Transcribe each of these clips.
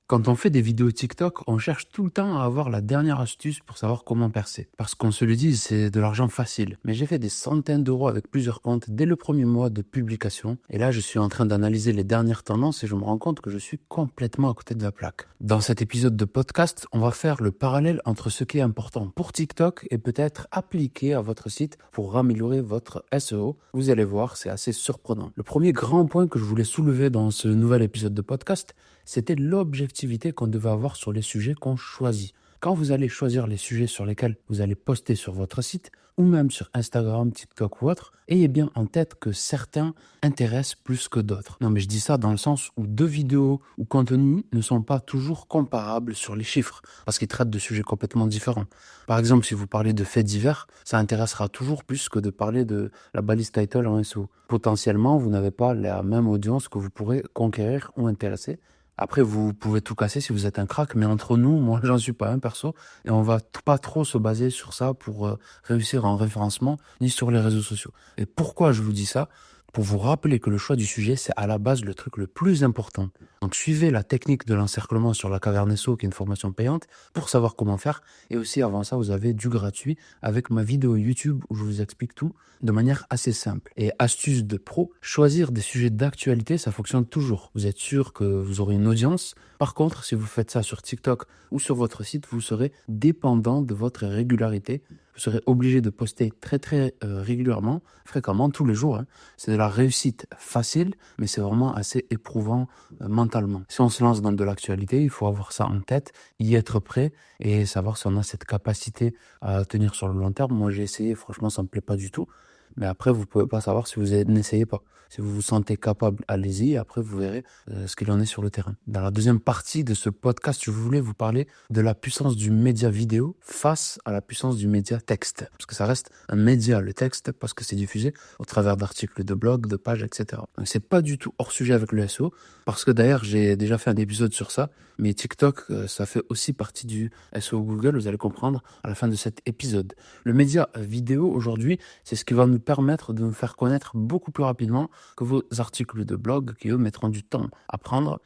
Quand on fait des vidéos TikTok, on cherche tout le temps à avoir la dernière astuce pour savoir comment percer. Parce qu'on se le dit, c'est de l'argent facile. Mais j'ai fait des centaines d'euros avec plusieurs comptes dès le premier mois de publication. Et là, je suis en train d'analyser les dernières tendances et je me rends compte que je suis complètement à côté de la plaque. Dans cet épisode de podcast, on va faire le parallèle entre ce qui est important pour TikTok et peut-être appliqué à votre site pour améliorer votre SEO. Vous allez voir, c'est assez surprenant. Le premier grand point que je voulais soulever dans ce nouvel épisode de podcast, c'était l'objectivité qu'on devait avoir sur les sujets qu'on choisit. Quand vous allez choisir les sujets sur lesquels vous allez poster sur votre site, ou même sur Instagram, TikTok ou autre, ayez bien en tête que certains intéressent plus que d'autres. Non, mais je dis ça dans le sens où deux vidéos ou contenus ne sont pas toujours comparables sur les chiffres, parce qu'ils traitent de sujets complètement différents. Par exemple, si vous parlez de faits divers, ça intéressera toujours plus que de parler de la balise title en SEO. Potentiellement, vous n'avez pas la même audience que vous pourrez conquérir ou intéresser. Après, vous pouvez tout casser si vous êtes un crack, mais entre nous, moi, j'en suis pas un perso, et on va pas trop se baser sur ça pour réussir en référencement, ni sur les réseaux sociaux. Et pourquoi je vous dis ça? Pour vous rappeler que le choix du sujet, c'est à la base le truc le plus important. Donc, suivez la technique de l'encerclement sur la caverne SEO, qui est une formation payante, pour savoir comment faire. Et aussi, avant ça, vous avez du gratuit avec ma vidéo YouTube où je vous explique tout de manière assez simple. Et astuce de pro, choisir des sujets d'actualité, ça fonctionne toujours. Vous êtes sûr que vous aurez une audience. Par contre, si vous faites ça sur TikTok ou sur votre site, vous serez dépendant de votre régularité. Vous serez obligé de poster très régulièrement, fréquemment, tous les jours. C'est de la réussite facile, mais c'est vraiment assez éprouvant mentalement. Si on se lance dans de l'actualité, il faut avoir ça en tête, y être prêt et savoir si on a cette capacité à tenir sur le long terme. Moi, j'ai essayé, franchement, ça me plaît pas du tout. Mais après, vous pouvez pas savoir si vous n'essayez pas. Si vous vous sentez capable, allez-y. Et après, vous verrez ce qu'il en est sur le terrain. Dans la deuxième partie de ce podcast, je voulais vous parler de la puissance du média vidéo face à la puissance du média texte. Parce que ça reste un média, le texte, parce que c'est diffusé au travers d'articles de blog, de pages, etc. Donc, c'est pas du tout hors sujet avec le SEO. Parce que d'ailleurs, j'ai déjà fait un épisode sur ça. Mais TikTok, ça fait aussi partie du SEO Google. Vous allez comprendre à la fin de cet épisode. Le média vidéo, aujourd'hui, c'est ce qui va nous permettre de nous faire connaître beaucoup plus rapidement que vos articles de blog qui, eux, mettront du temps à prendre.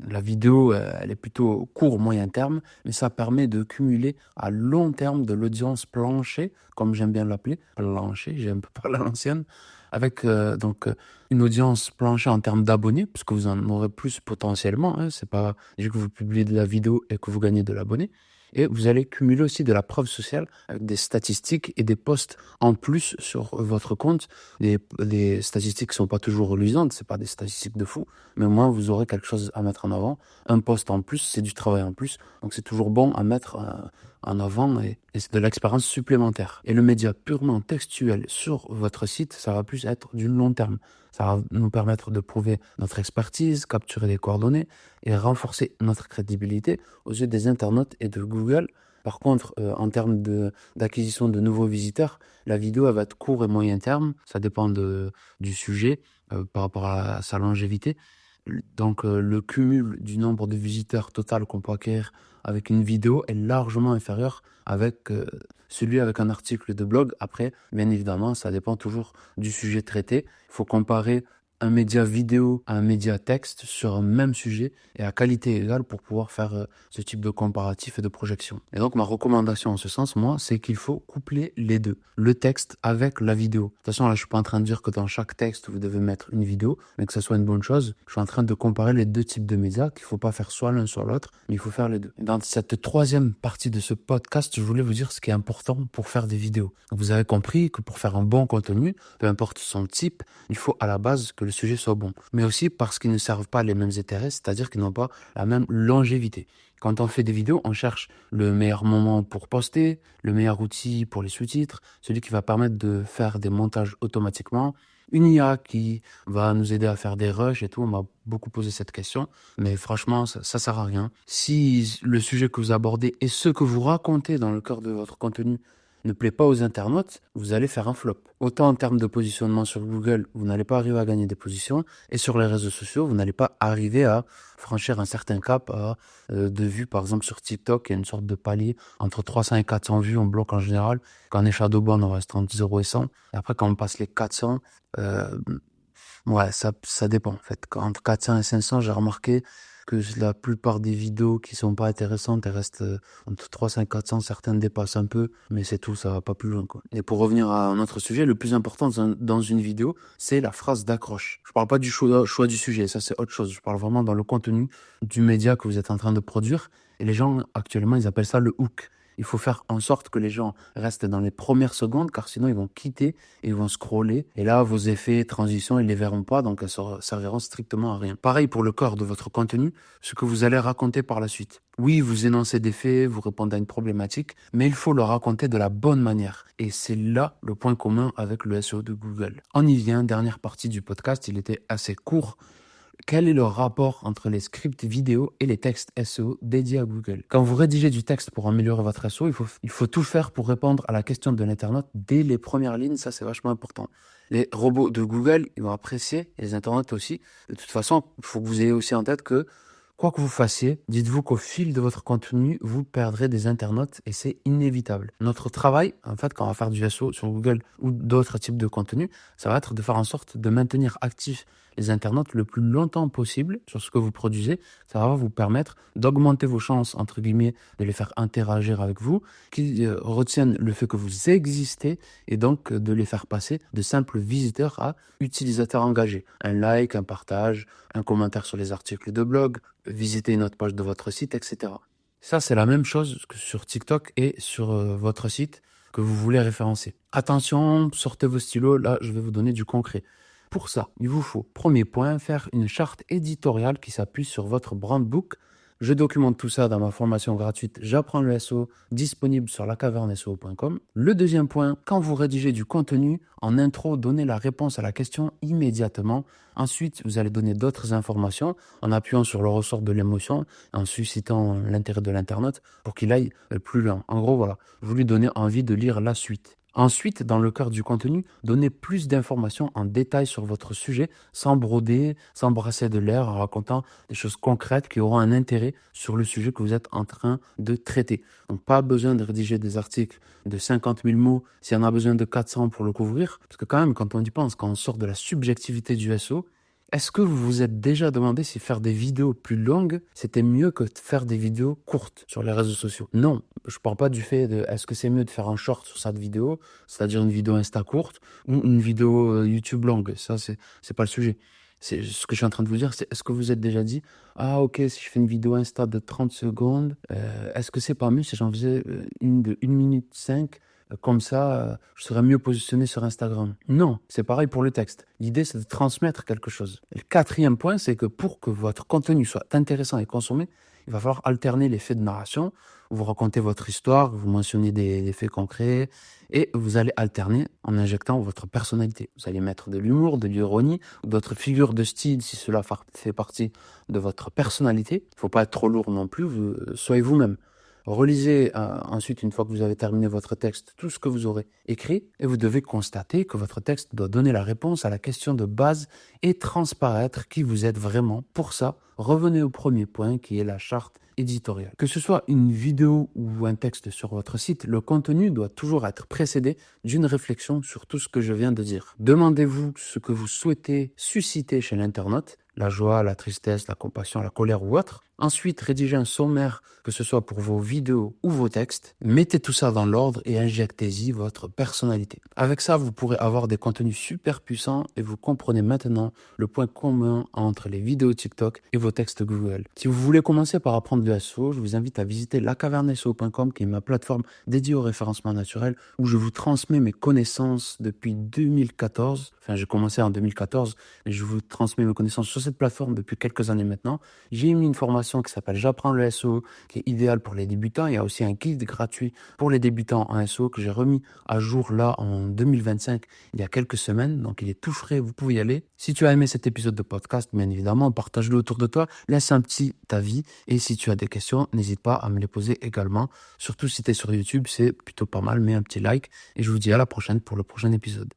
La vidéo, elle est plutôt court, moyen terme, mais ça permet de cumuler à long terme de l'audience plancher, comme j'aime bien l'appeler, plancher, j'ai un peu parlé à l'ancienne, avec une audience plancher en termes d'abonnés, puisque vous en aurez plus potentiellement. C'est pas dès que vous publiez de la vidéo et que vous gagnez de l'abonné. Et vous allez cumuler aussi de la preuve sociale avec des statistiques et des posts en plus sur votre compte. Les statistiques ne sont pas toujours reluisantes, c'est pas des statistiques de fou, mais au moins vous aurez quelque chose à mettre en avant. Un post en plus, c'est du travail en plus, donc c'est toujours bon à mettre en avant et c'est de l'expérience supplémentaire. Et le média purement textuel sur votre site, ça va plus être du long terme. Ça va nous permettre de prouver notre expertise, capturer les coordonnées et renforcer notre crédibilité aux yeux des internautes et de Google. Par contre, en termes d'acquisition de nouveaux visiteurs, la vidéo elle va être court et moyen terme. Ça dépend du sujet par rapport à sa longévité. Donc, le cumul du nombre de visiteurs total qu'on peut acquérir avec une vidéo est largement inférieur avec celui avec un article de blog. Après, bien évidemment, ça dépend toujours du sujet traité. Il faut comparer un média vidéo à un média texte sur un même sujet et à qualité égale pour pouvoir faire ce type de comparatif et de projection. Et donc, ma recommandation en ce sens, moi, c'est qu'il faut coupler les deux, le texte avec la vidéo. De toute façon, là, je suis pas en train de dire que dans chaque texte, vous devez mettre une vidéo, mais que ça soit une bonne chose. Je suis en train de comparer les deux types de médias, qu'il faut pas faire soit l'un soit l'autre, mais il faut faire les deux. Et dans cette troisième partie de ce podcast, je voulais vous dire ce qui est important pour faire des vidéos. Vous avez compris que pour faire un bon contenu, peu importe son type, il faut à la base que le sujet soit bon. Mais aussi parce qu'ils ne servent pas les mêmes intérêts, c'est-à-dire qu'ils n'ont pas la même longévité. Quand on fait des vidéos, on cherche le meilleur moment pour poster, le meilleur outil pour les sous-titres, celui qui va permettre de faire des montages automatiquement, une IA qui va nous aider à faire des rushs et tout. On m'a beaucoup posé cette question, mais franchement, ça sert à rien. Si le sujet que vous abordez et ce que vous racontez dans le cœur de votre contenu ne plaît pas aux internautes, vous allez faire un flop. Autant en termes de positionnement sur Google, vous n'allez pas arriver à gagner des positions, et sur les réseaux sociaux, vous n'allez pas arriver à franchir un certain cap de vues. Par exemple, sur TikTok, il y a une sorte de palier entre 300 et 400 vues, on bloque en général. Quand on est shadowban, on reste entre 0 et 100. Et après, quand on passe les 400, ouais, ça dépend en fait. Entre 400 et 500, j'ai remarqué, que la plupart des vidéos qui sont pas intéressantes, elles restent entre 300 et 400, certaines dépassent un peu, mais c'est tout, ça va pas plus loin, quoi. Et pour revenir à un autre sujet, le plus important dans une vidéo, c'est la phrase d'accroche. Je parle pas du choix du sujet, ça c'est autre chose. Je parle vraiment dans le contenu du média que vous êtes en train de produire. Et les gens, actuellement, ils appellent ça le hook. Il faut faire en sorte que les gens restent dans les premières secondes, car sinon ils vont quitter et ils vont scroller. Et là, vos effets, transitions, ils les verront pas, donc elles serviront strictement à rien. Pareil pour le corps de votre contenu, ce que vous allez raconter par la suite. Oui, vous énoncez des faits, vous répondez à une problématique, mais il faut le raconter de la bonne manière. Et c'est là le point commun avec le SEO de Google. On y vient, dernière partie du podcast, il était assez court. Quel est le rapport entre les scripts vidéo et les textes SEO dédiés à Google? Quand vous rédigez du texte pour améliorer votre SEO, il faut tout faire pour répondre à la question de l'internaute dès les premières lignes. Ça, c'est vachement important. Les robots de Google, ils vont apprécier, et les internautes aussi. De toute façon, il faut que vous ayez aussi en tête que quoi que vous fassiez, dites-vous qu'au fil de votre contenu, vous perdrez des internautes et c'est inévitable. Notre travail, en fait, quand on va faire du SEO sur Google ou d'autres types de contenus, ça va être de faire en sorte de maintenir actifs les internautes le plus longtemps possible sur ce que vous produisez. Ça va vous permettre d'augmenter vos chances, entre guillemets, de les faire interagir avec vous, qu'ils retiennent le fait que vous existez et donc de les faire passer de simples visiteurs à utilisateurs engagés. Un like, un partage, un commentaire sur les articles de blog, visiter une autre page de votre site, etc. Ça, c'est la même chose que sur TikTok et sur votre site que vous voulez référencer. Attention, sortez vos stylos, là, je vais vous donner du concret. Pour ça, il vous faut, premier point, faire une charte éditoriale qui s'appuie sur votre brand book. Je documente tout ça dans ma formation gratuite J'apprends le SEO, disponible sur lacaverneseo.com. Le deuxième point, quand vous rédigez du contenu, en intro, donnez la réponse à la question immédiatement. Ensuite, vous allez donner d'autres informations en appuyant sur le ressort de l'émotion, en suscitant l'intérêt de l'internaute pour qu'il aille plus loin. En gros, voilà, vous lui donnez envie de lire la suite. Ensuite, dans le cœur du contenu, donnez plus d'informations en détail sur votre sujet, sans broder, sans brasser de l'air, en racontant des choses concrètes qui auront un intérêt sur le sujet que vous êtes en train de traiter. Donc, pas besoin de rédiger des articles de 50 000 mots s'il y en a besoin de 400 pour le couvrir. Parce que quand même, quand on y pense, quand on sort de la subjectivité du SEO, est-ce que vous vous êtes déjà demandé si faire des vidéos plus longues, c'était mieux que de faire des vidéos courtes sur les réseaux sociaux? Non, je parle pas du fait de est-ce que c'est mieux de faire un short sur cette vidéo, c'est-à-dire une vidéo Insta courte, ou une vidéo YouTube longue. Ça, c'est pas le sujet. C'est ce que je suis en train de vous dire, c'est est-ce que vous êtes déjà dit, ah ok, si je fais une vidéo Insta de 30 secondes, est-ce que c'est pas mieux si j'en faisais une de 1 minute 5? Comme ça, je serais mieux positionné sur Instagram. Non, c'est pareil pour le texte. L'idée, c'est de transmettre quelque chose. Et le quatrième point, c'est que pour que votre contenu soit intéressant et consommé, il va falloir alterner les faits de narration. Vous racontez votre histoire, vous mentionnez des faits concrets, et vous allez alterner en injectant votre personnalité. Vous allez mettre de l'humour, de l'ironie, ou d'autres figures de style si cela fait partie de votre personnalité. Il ne faut pas être trop lourd non plus, soyez vous-même. Relisez ensuite, une fois que vous avez terminé votre texte, tout ce que vous aurez écrit et vous devez constater que votre texte doit donner la réponse à la question de base et transparaître qui vous êtes vraiment. Pour ça, revenez au premier point qui est la charte éditoriale. Que ce soit une vidéo ou un texte sur votre site, le contenu doit toujours être précédé d'une réflexion sur tout ce que je viens de dire. Demandez-vous ce que vous souhaitez susciter chez l'internaute, la joie, la tristesse, la compassion, la colère ou autre. Ensuite, rédigez un sommaire, que ce soit pour vos vidéos ou vos textes. Mettez tout ça dans l'ordre et injectez-y votre personnalité. Avec ça, vous pourrez avoir des contenus super puissants et vous comprenez maintenant le point commun entre les vidéos TikTok et vos textes Google. Si vous voulez commencer par apprendre le SEO, je vous invite à visiter lacaverneseo.com qui est ma plateforme dédiée au référencement naturel où je vous transmets mes connaissances depuis 2014. Enfin, j'ai commencé en 2014, mais je vous transmets mes connaissances sur cette plateforme depuis quelques années maintenant. J'ai mis une formation qui s'appelle J'apprends le SEO, qui est idéale pour les débutants. Il y a aussi un guide gratuit pour les débutants en SEO que j'ai remis à jour là en 2025, il y a quelques semaines. Donc, il est tout frais, vous pouvez y aller. Si tu as aimé cet épisode de podcast, bien évidemment, partage-le autour de toi, laisse un petit avis. Et si tu as des questions, n'hésite pas à me les poser également. Surtout si tu es sur YouTube, c'est plutôt pas mal, mets un petit like. Et je vous dis à la prochaine pour le prochain épisode.